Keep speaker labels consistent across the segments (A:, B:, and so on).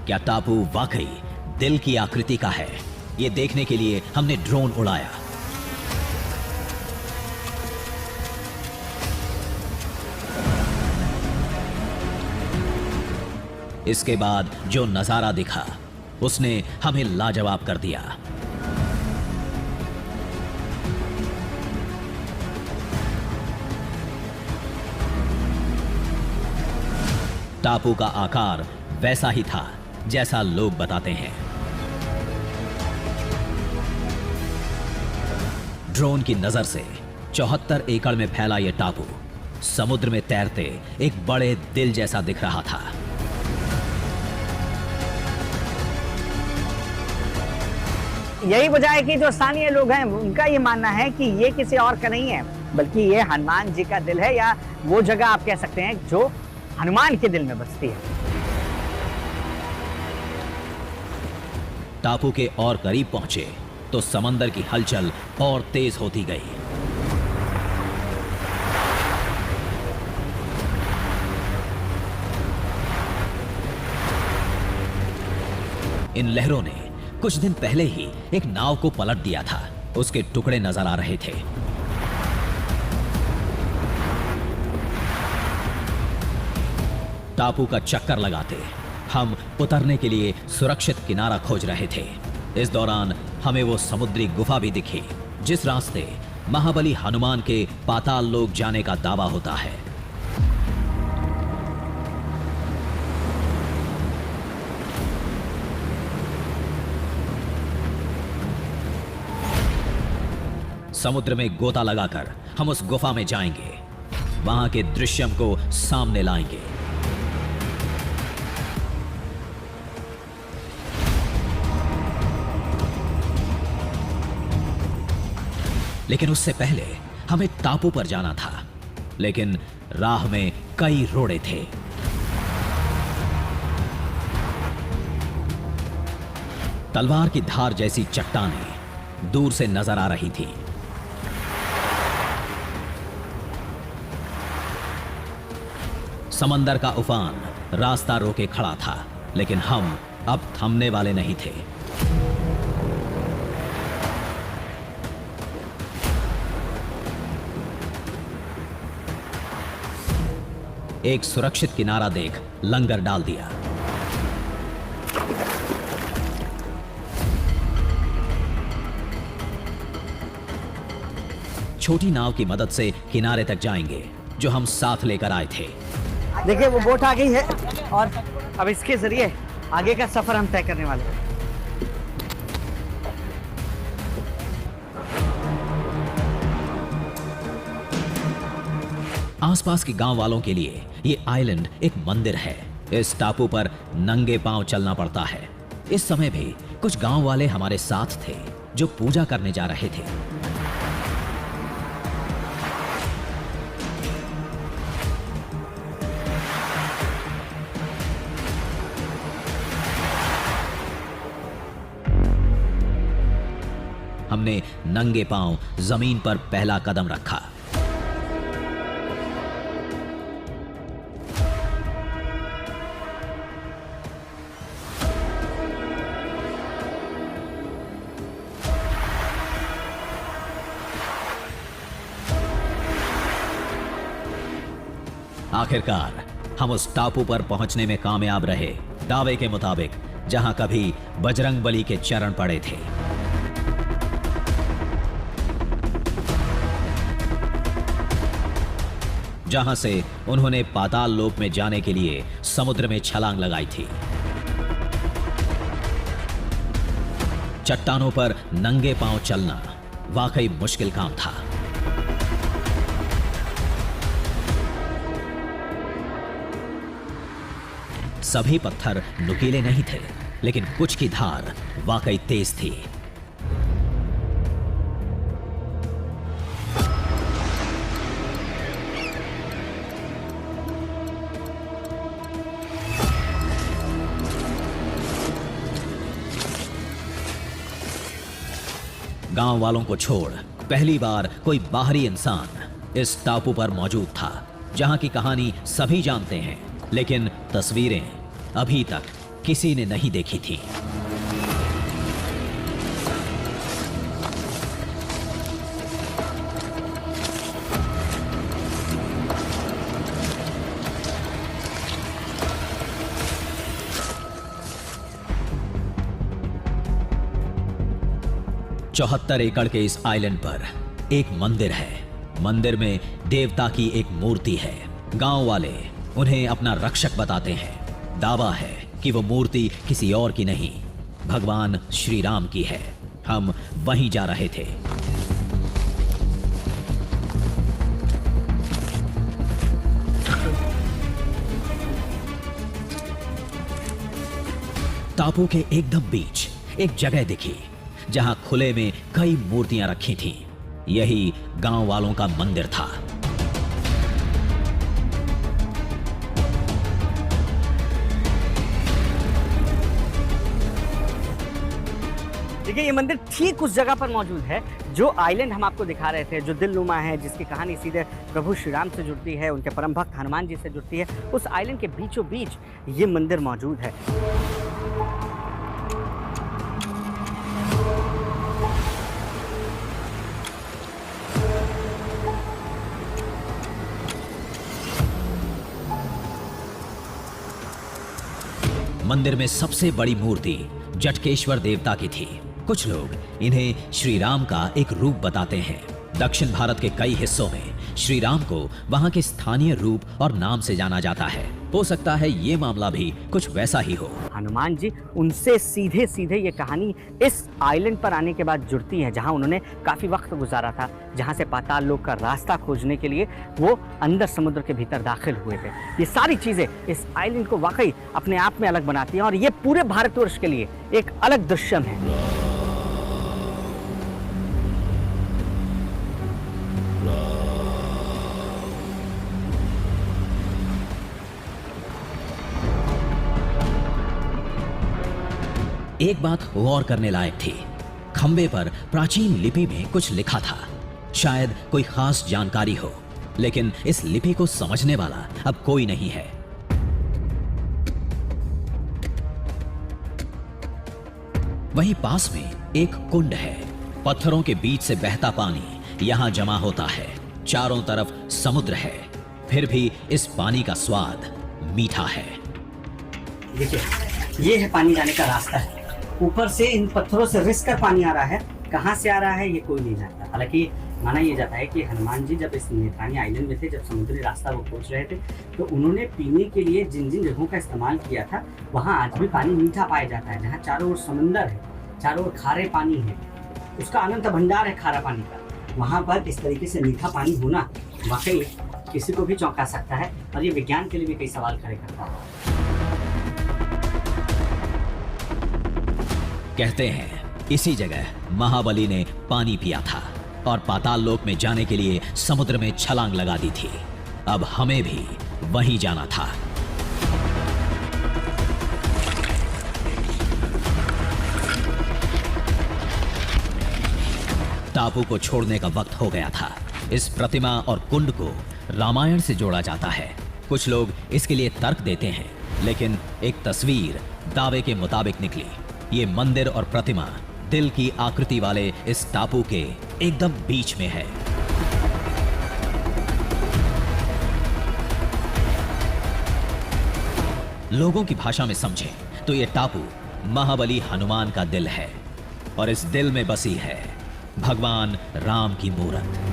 A: क्या टापू वाकई दिल की आकृति का है? ये देखने के लिए हमने ड्रोन उड़ाया। इसके बाद जो नजारा दिखा उसने हमें लाजवाब कर दिया। टापू का आकार वैसा ही था जैसा लोग बताते हैं। ड्रोन की नजर से 74 एकड़ में फैला यह टापू समुद्र में तैरते एक बड़े दिल जैसा दिख रहा था।
B: यही वजह है कि जो स्थानीय लोग हैं उनका ये मानना है कि ये किसी और का नहीं है, बल्कि ये हनुमान जी का दिल है, या वो जगह आप कह सकते हैं जो हनुमान के दिल में बसती है।
A: टापू के और करीब पहुंचे तो समंदर की हलचल और तेज होती गई। इन लहरों ने कुछ दिन पहले ही एक नाव को पलट दिया था। उसके टुकड़े नजर आ रहे थे। टापू का चक्कर लगाते हम उतरने के लिए सुरक्षित किनारा खोज रहे थे। इस दौरान हमें वो समुद्री गुफा भी दिखी जिस रास्ते महाबली हनुमान के पाताल लोक जाने का दावा होता है। समुद्र में गोता लगाकर हम उस गुफा में जाएंगे, वहां के दृश्यम को सामने लाएंगे। लेकिन उससे पहले हमें टापू पर जाना था, लेकिन राह में कई रोड़े थे। तलवार की धार जैसी चट्टानें दूर से नजर आ रही थी। समंदर का उफान रास्ता रोके खड़ा था, लेकिन हम अब थमने वाले नहीं थे। एक सुरक्षित किनारा देख लंगर डाल दिया। छोटी नाव की मदद से किनारे तक जाएंगे जो हम साथ लेकर आए थे।
B: देखिए वो बोट आ गई है और अब इसके जरिए आगे का सफर हम तय करने वाले हैं।
A: आसपास के गांव वालों के लिए ये आइलैंड एक मंदिर है। इस टापू पर नंगे पांव चलना पड़ता है। इस समय भी कुछ गांव वाले हमारे साथ थे जो पूजा करने जा रहे थे। हमने नंगे पांव जमीन पर पहला कदम रखा। आखिरकार हम उस टापू पर पहुंचने में कामयाब रहे, दावे के मुताबिक, जहां कभी बजरंगबली के चरण पड़े थे। जहां से उन्होंने पाताल लोक में जाने के लिए समुद्र में छलांग लगाई थी। चट्टानों पर नंगे पांव चलना वाकई मुश्किल काम था। सभी पत्थर नुकीले नहीं थे, लेकिन कुछ की धार वाकई तेज थी। गांव वालों को छोड़ पहली बार कोई बाहरी इंसान इस टापू पर मौजूद था, जहां की कहानी सभी जानते हैं, लेकिन तस्वीरें अभी तक किसी ने नहीं देखी थी। चौहत्तर एकड़ के इस आइलैंड पर एक मंदिर है। मंदिर में देवता की एक मूर्ति है। गांव वाले उन्हें अपना रक्षक बताते हैं। दावा है कि वो मूर्ति किसी और की नहीं, भगवान श्री राम की है। हम वहीं जा रहे थे। टापू के एकदम बीच एक जगह दिखी जहां खुले में कई मूर्तियां रखी थीं। यही गांव वालों का मंदिर था।
B: देखिए, ये मंदिर ठीक उस जगह पर मौजूद है जो आइलैंड हम आपको दिखा रहे थे, जो दिलनुमा है, जिसकी कहानी सीधे प्रभु श्री राम से जुड़ती है, उनके परम भक्त हनुमान जी से जुड़ती है। उस आइलैंड के बीचों बीच ये मंदिर मौजूद है।
A: मंदिर में सबसे बड़ी मूर्ति जटकेश्वर देवता की थी। कुछ लोग इन्हें श्री राम का एक रूप बताते हैं। दक्षिण भारत के कई हिस्सों में श्री राम को वहां के स्थानीय रूप और नाम से जाना जाता है। हो सकता है ये मामला भी कुछ वैसा ही हो।
B: हनुमान जी उनसे सीधे सीधे ये कहानी इस आइलैंड पर आने के बाद जुड़ती है, जहां उन्होंने काफी वक्त गुजारा था, जहां से पाताल लोक का रास्ता खोजने के लिए वो अंदर समुद्र के भीतर दाखिल हुए थे। ये सारी चीजें इस आइलैंड को वाकई अपने आप में अलग बनाती हैं और ये पूरे भारतवर्ष के लिए एक अलग दृश्यम है।
A: एक बात गौर करने लायक थी। खंबे पर प्राचीन लिपि में कुछ लिखा था। शायद कोई खास जानकारी हो, लेकिन इस लिपि को समझने वाला अब कोई नहीं है। वहीं पास में एक कुंड है। पत्थरों के बीच से बहता पानी यहां जमा होता है। चारों तरफ समुद्र है, फिर भी इस पानी का स्वाद मीठा है।
B: देखिए, ये है पानी जाने का रास्ता है। ऊपर से इन पत्थरों से रिस कर पानी आ रहा है। कहाँ से आ रहा है ये कोई नहीं जानता। हालांकि माना यह जाता है कि हनुमान जी जब इस नेत्रानी आइलैंड में थे, जब समुद्री रास्ता वो खोज रहे थे, तो उन्होंने पीने के लिए जिन जिन जगहों का इस्तेमाल किया था, वहाँ आज भी पानी मीठा पाया जाता है। जहाँ चारों ओर समंदर है, चारों ओर खारे पानी है, उसका अनंत भंडार है खारा पानी का। वहाँ पर इस तरीके से मीठा पानी होना वाकई किसी को भी चौंका सकता है और ये विज्ञान के लिए भी कई सवाल खड़े करता है।
A: कहते हैं इसी जगह महाबली ने पानी पिया था और पाताल लोक में जाने के लिए समुद्र में छलांग लगा दी थी। अब हमें भी वहीं जाना था। टापू को छोड़ने का वक्त हो गया था। इस प्रतिमा और कुंड को रामायण से जोड़ा जाता है। कुछ लोग इसके लिए तर्क देते हैं, लेकिन एक तस्वीर दावे के मुताबिक निकली। ये मंदिर और प्रतिमा दिल की आकृति वाले इस टापू के एकदम बीच में है। लोगों की भाषा में समझें तो ये टापू महाबली हनुमान का दिल है और इस दिल में बसी है भगवान राम की मूरत।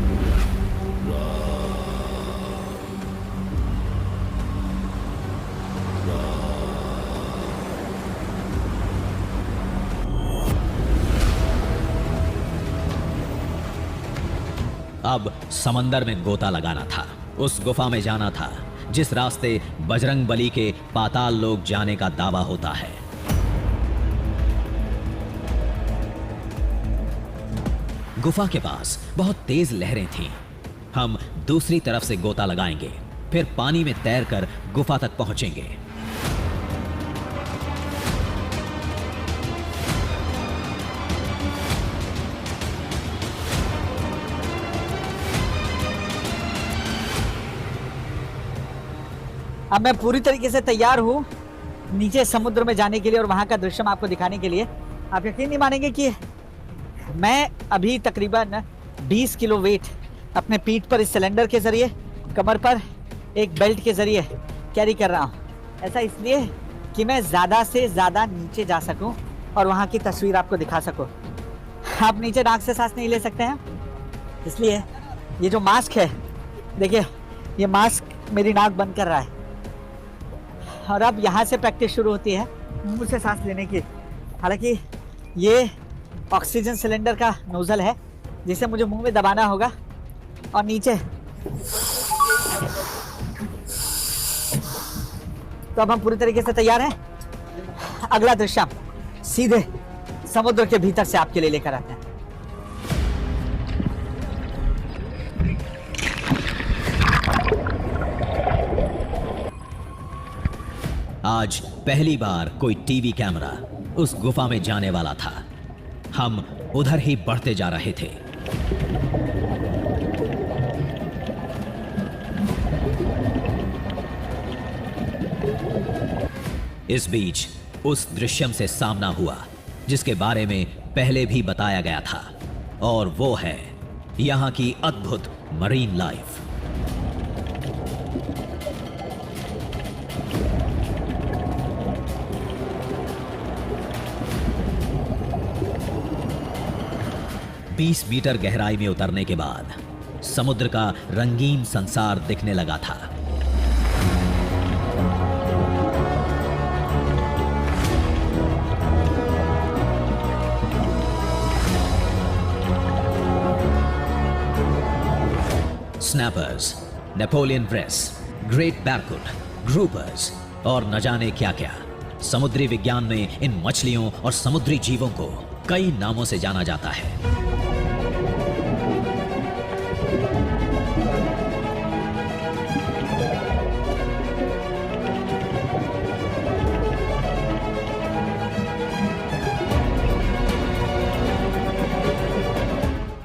A: अब समंदर में गोता लगाना था, उस गुफा में जाना था जिस रास्ते बजरंग बली के पाताल लोक जाने का दावा होता है। गुफा के पास बहुत तेज लहरें थीं। हम दूसरी तरफ से गोता लगाएंगे, फिर पानी में तैरकर गुफा तक पहुंचेंगे।
B: अब मैं पूरी तरीके से तैयार हूँ।
C: नीचे समुद्र में जाने के लिए और वहाँ का दृश्य आपको दिखाने के लिए। आप यकीन नहीं मानेंगे कि मैं अभी तकरीबन 20 किलो वेट अपने पीठ पर इस सिलेंडर के ज़रिए, कमर पर एक बेल्ट के ज़रिए कैरी कर रहा हूँ। ऐसा इसलिए कि मैं ज़्यादा से ज़्यादा नीचे जा सकूँ और वहाँ की तस्वीर आपको दिखा सकूँ। आप नीचे नाक से सांस नहीं ले सकते हैं, इसलिए ये जो मास्क है, देखिए ये मास्क मेरी नाक बंद कर रहा है। और अब यहाँ से प्रैक्टिस शुरू होती है मुंह से सांस लेने की। हालांकि ये ऑक्सीजन सिलेंडर का नोजल है जिसे मुझे मुंह में दबाना होगा और नीचे। तो अब हम पूरी तरीके से तैयार हैं। अगला दृश्य हम सीधे समुद्र के भीतर से आपके लिए लेकर आते हैं।
A: आज पहली बार कोई टीवी कैमरा उस गुफा में जाने वाला था। हम उधर ही बढ़ते जा रहे थे। इस बीच उस दृश्यम से सामना हुआ जिसके बारे में पहले भी बताया गया था, और वो है यहां की अद्भुत मरीन लाइफ। बीस मीटर गहराई में उतरने के बाद समुद्र का रंगीन संसार दिखने लगा था। Snappers, Napoleon wrasse, great barracuda, groupers और न जाने क्या क्या। समुद्री विज्ञान में इन मछलियों और समुद्री जीवों को कई नामों से जाना जाता है।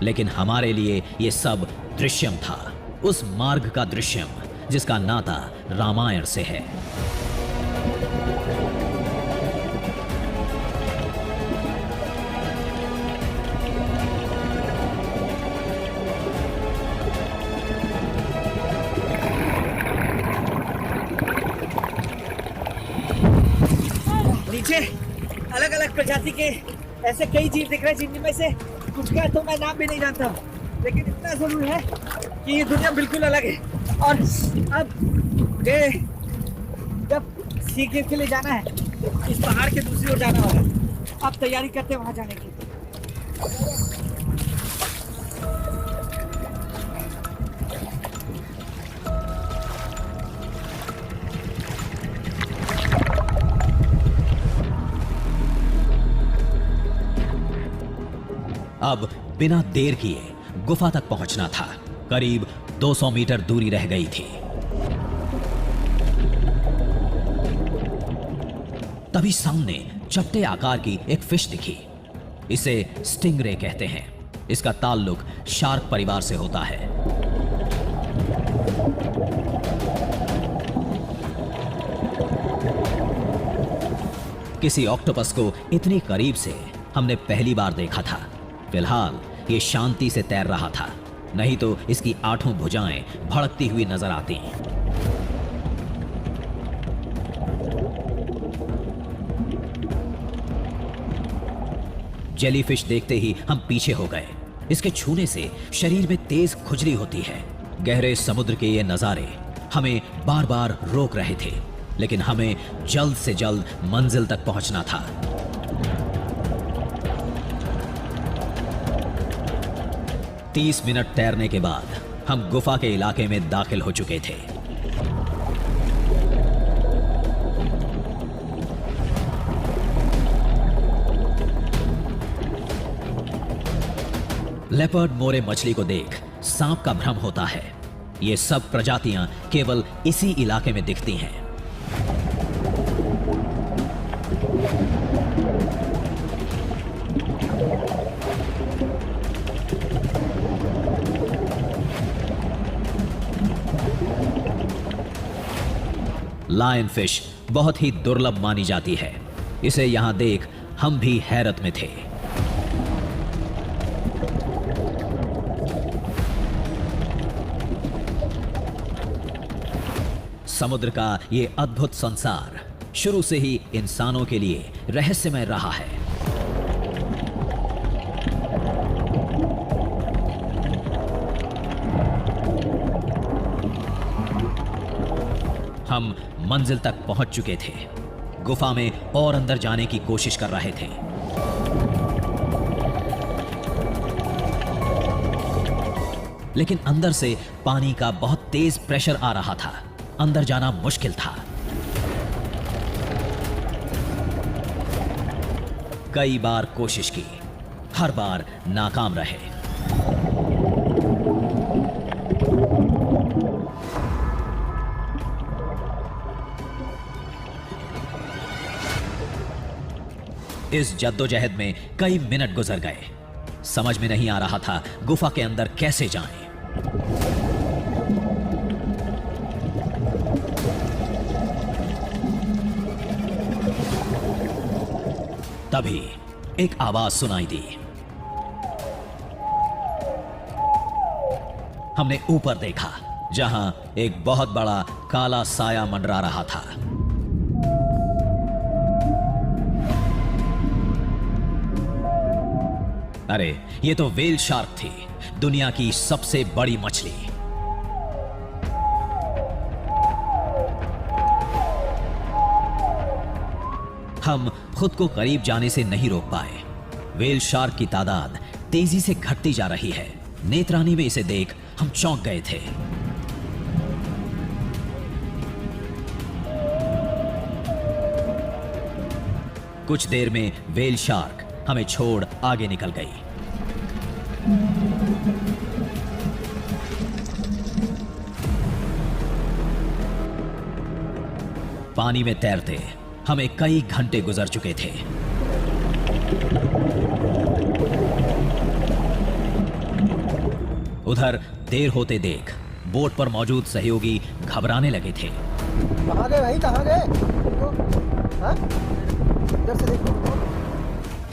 A: लेकिन हमारे लिए यह सब दृश्यम था, उस मार्ग का दृश्यम जिसका नाता रामायण से है।
C: नीचे अलग अलग प्रजाति के ऐसे कई जीव दिख रहे हैं जिनमें से कुछ का तो मैं नाम भी नहीं जानता हूँ, लेकिन इतना जरूर है कि ये दुनिया बिल्कुल अलग है। और अब मुझे जब सीखने के लिए जाना है, इस पहाड़ के दूसरी ओर जाना होगा। अब तैयारी करते हैं वहां जाने की।
A: अब बिना देर किए गुफा तक पहुंचना था। करीब 200 मीटर दूरी रह गई थी। तभी सामने चपटे आकार की एक फिश दिखी। इसे स्टिंगरे कहते हैं। इसका ताल्लुक शार्क परिवार से होता है। किसी ऑक्टोपस को इतनी करीब से हमने पहली बार देखा था। फिलहाल ये शांति से तैर रहा था, नहीं तो इसकी 8 भुजाएं भड़कती हुई नजर आती। जेलीफिश देखते ही हम पीछे हो गए। इसके छूने से शरीर में तेज खुजली होती है। गहरे समुद्र के ये नजारे हमें बार बार रोक रहे थे, लेकिन हमें जल्द से जल्द मंजिल तक पहुंचना था। तीस मिनट तैरने के बाद हम गुफा के इलाके में दाखिल हो चुके थे। लेपर्ड मोरे मछली को देख सांप का भ्रम होता है। ये सब प्रजातियां केवल इसी इलाके में दिखती हैं। लायन फिश बहुत ही दुर्लभ मानी जाती है। इसे यहां देख हम भी हैरत में थे। समुद्र का ये अद्भुत संसार शुरू से ही इंसानों के लिए रहस्यमय रहा है। हम मंजिल तक पहुंच चुके थे। गुफा में और अंदर जाने की कोशिश कर रहे थे। लेकिन अंदर से पानी का बहुत तेज प्रेशर आ रहा था। अंदर जाना मुश्किल था। कई बार कोशिश की, हर बार नाकाम रहे। इस जद्दोजहद में कई मिनट गुजर गए। समझ में नहीं आ रहा था गुफा के अंदर कैसे जाएं। तभी एक आवाज सुनाई दी। हमने ऊपर देखा, जहां एक बहुत बड़ा काला साया मंडरा रहा था। अरे, ये तो व्हेल शार्क थी, दुनिया की सबसे बड़ी मछली। हम खुद को करीब जाने से नहीं रोक पाए। व्हेल शार्क की तादाद तेजी से घटती जा रही है। नेत्रानी में इसे देख हम चौंक गए थे। कुछ देर में व्हेल शार्क हमें छोड़ आगे निकल गई। पानी में तैरते हमें कई घंटे गुजर चुके थे। उधर देर होते देख बोट पर मौजूद सहयोगी घबराने लगे थे।
D: कहाँ गए भाई, कहाँ गए? हाँ? इधर से देखो।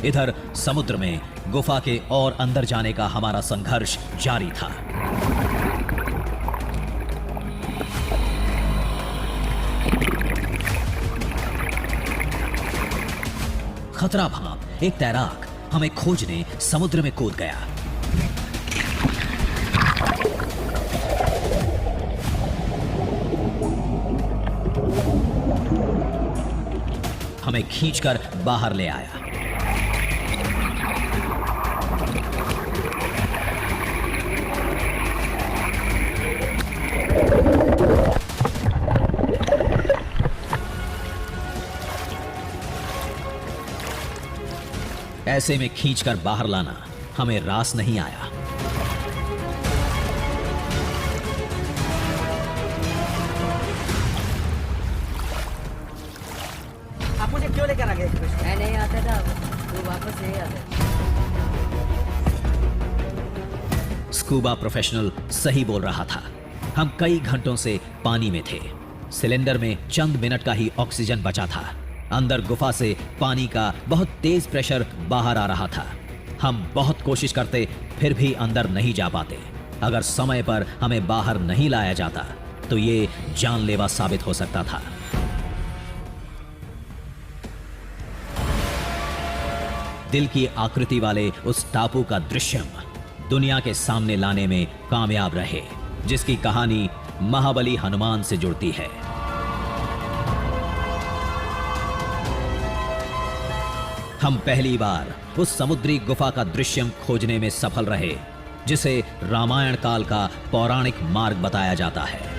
A: इधर समुद्र में गुफा के और अंदर जाने का हमारा संघर्ष जारी था। खतरा भांप एक तैराक हमें खोजने समुद्र में कूद गया। हमें खींचकर बाहर ले आया। ऐसे में खींचकर बाहर लाना हमें रास नहीं आया।
C: आप मुझे क्यों लेकर आ गए?
E: मैं नहीं आता था, तो वापस नहीं आता।
A: स्कूबा प्रोफेशनल सही बोल रहा था। हम कई घंटों से पानी में थे। सिलेंडर में चंद मिनट का ही ऑक्सीजन बचा था। अंदर गुफा से पानी का बहुत तेज प्रेशर बाहर आ रहा था। हम बहुत कोशिश करते फिर भी अंदर नहीं जा पाते। अगर समय पर हमें बाहर नहीं लाया जाता तो ये जानलेवा साबित हो सकता था। दिल की आकृति वाले उस टापू का दृश्यम दुनिया के सामने लाने में कामयाब रहे, जिसकी कहानी महाबली हनुमान से जुड़ती है। हम पहली बार उस समुद्री गुफा का दृश्यम खोजने में सफल रहे, जिसे रामायण काल का पौराणिक मार्ग बताया जाता है।